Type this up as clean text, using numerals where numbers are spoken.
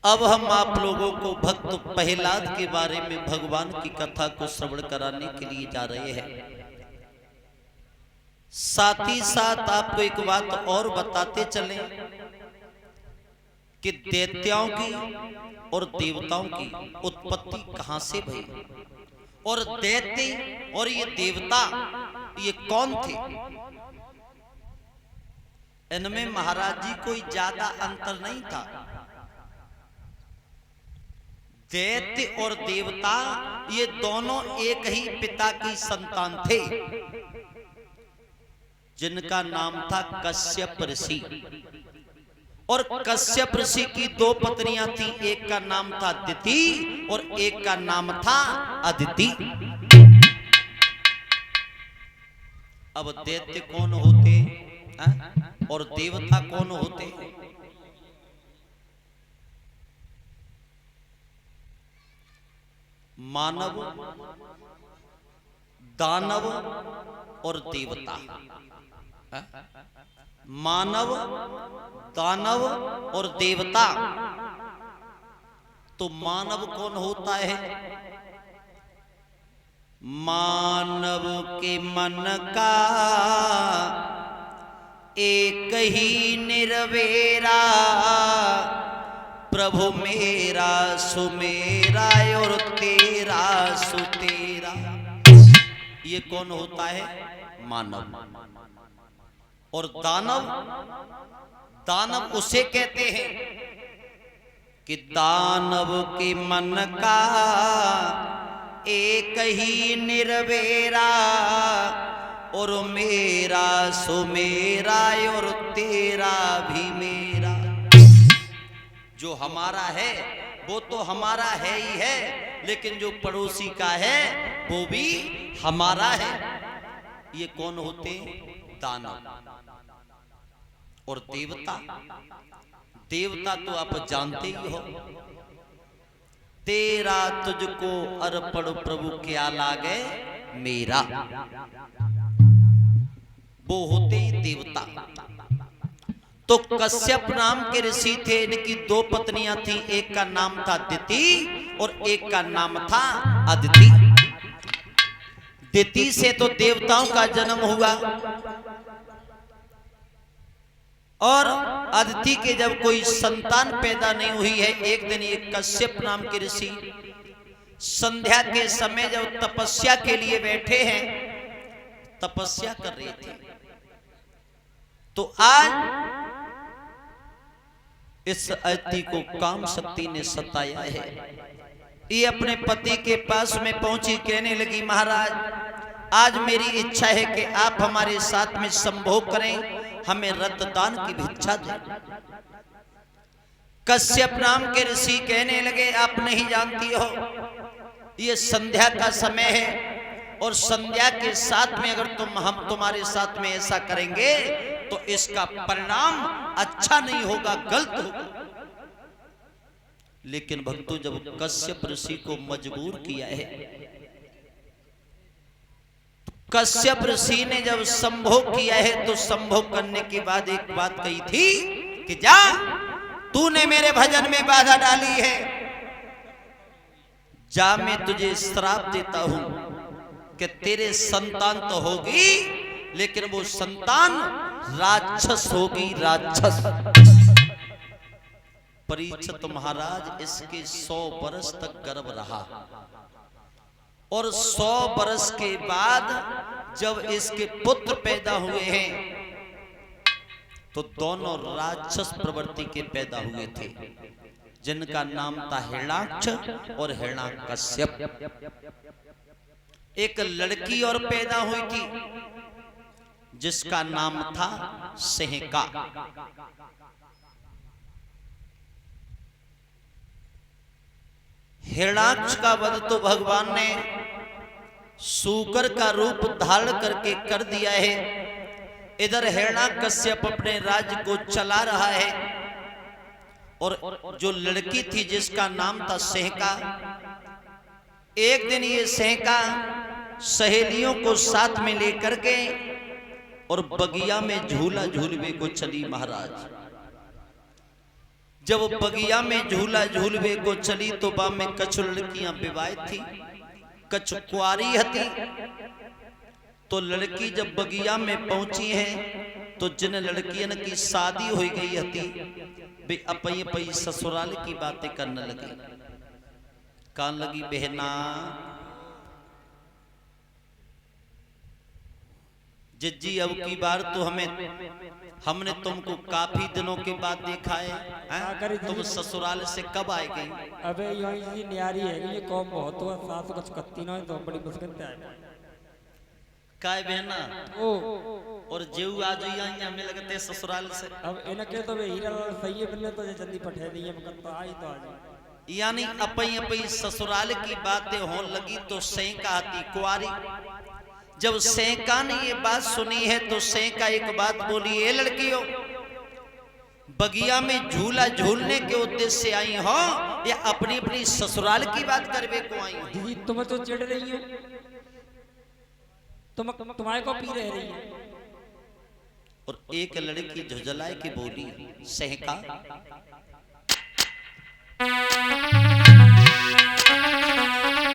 अब हम आप लोगों को भक्त प्रहलाद के बारे में भगवान की कथा को श्रवण कराने के लिए जा रहे हैं। साथ ही साथ आपको एक बात और बताते चले कि दैत्यों की और देवताओं की उत्पत्ति कहां से भई और दैत्य और ये देवता ये कौन थे। इनमें महाराज जी कोई ज्यादा अंतर नहीं था। दैत्य और देवता ये दोनों एक ही पिता की संतान थे, जिनका नाम था कश्यप ऋषि। और कश्यप ऋषि की दो पत्नियां थी, एक का नाम था दिति और एक का नाम था अदिति। अब दैत्य कौन होते और देवता कौन होते? मानव, दानव और देवता। मानव, दानव और देवता। तो मानव कौन होता है? मानव के मन का एक ही निर्वेरा, प्रभु मेरा सुमेरा और तेरा सुतेरा। ये कौन होता है? मानव। और दानव, दानव उसे कहते हैं कि दानव के मन का एक ही निर्वेरा, और मेरा सुमेरा और तेरा भी मेरा। जो हमारा है वो तो हमारा है ही है, लेकिन जो पड़ोसी का है वो भी हमारा है। ये कौन होते? दानव। और देवता, देवता तो आप जानते ही हो। तेरा तुझको अर्पण प्रभु क्या लागे मेरा, वो होते ही देवता। तो कश्यप नाम के ऋषि थे, इनकी दो पत्नियां थी, एक का नाम था दिति और एक का नाम था अदिति। दिति से तो देवताओं का जन्म हुआ, और अदिति के जब कोई संतान पैदा नहीं हुई है, एक दिन एक कश्यप नाम के ऋषि संध्या के समय जब तपस्या के लिए बैठे हैं, तपस्या कर रहे थे, तो आज इस अदिति को काम शक्ति ने सताया है। ये अपने पति के पास में पहुंची, कहने लगी महाराज आज मेरी इच्छा है कि आप हमारे साथ में संभोग करें, हमें रक्तदान की भिक्षा दें। कश्यप नाम के ऋषि कहने लगे आप नहीं जानती हो, ये संध्या का समय है, और संध्या के साथ में अगर हम तुम्हारे साथ में ऐसा करेंगे तो इसका परिणाम अच्छा नहीं होगा, गलत होगा। लेकिन भक्तों, जब कश्यप ऋषि को मजबूर किया है, कश्यप ऋषि ने जब संभोग किया है, तो संभोग करने के बाद एक बात कही थी कि जा, तूने मेरे भजन में बाधा डाली है, जा मैं तुझे श्राप देता हूं कि तेरे संतान तो होगी, लेकिन वो संतान राक्षस होगी, राक्षस। परीक्षित महाराज इसके 100 वर्ष तक गर्भ रहा, और 100 वर्ष के बाद जब इसके पुत्र पैदा हुए हैं, तो दोनों राक्षस प्रवृत्ति के पैदा हुए थे, जिनका नाम था हिरण्याक्ष और हिरण्याकश्यप। एक लड़की और पैदा हुई थी, जिसका नाम था सेहका। हिरण्याक्ष का वध तो भगवान ने सूकर का रूप धारण करके कर दिया है। इधर हिरण्याकश्यप अपने राज्य को चला रहा है, और जो लड़की थी जिसका नाम था सेहका, एक दिन ये सेहका सहेलियों को साथ में लेकर के और बगिया में झूला झूलने को चली महाराज। जब बगिया में झूला झूलवे को चली तो बा में कछु लड़कियां विवाहित थी, कछु कुआरी हती। तो लड़की जब बगिया में पहुंची है तो जिन लड़कियन की शादी हो गई हती वे अपई अपई ससुराल की बातें करने लगी। कान लगी बहना जिज्जी अब की बार तो हमने तुमको काफी दिनों के बाद देखा है, तुम ससुराल से कब आए गई? अबे ये न्यारी है, ये कौम बहुत हुआ सास कुछ कत्ती ना तो बड़ी मुश्किल से आए काय बहना ओ और जेऊ आज यहाँ हमें लगते ससुराल से। अब इनके तो वे हीरा सही है बल्ले तो जल्दी पठे दिए मगर तो आई तो आज यानी अपई अपई ससुराल की बातें होने लगी तो सेंका आती कुआरी। जब सेंका ने ये बात सुनी है तो सेंका एक बात बोली, ए लड़कियों बगिया में झूला झूलने के उद्देश्य से आई हो या अपनी अपनी ससुराल की बात करवे को आई हो? दीदी तुम तो चिढ़ रही हो, तुम्हारे को पी रही है। और एक लड़की झुझलाए के बोली, सेंका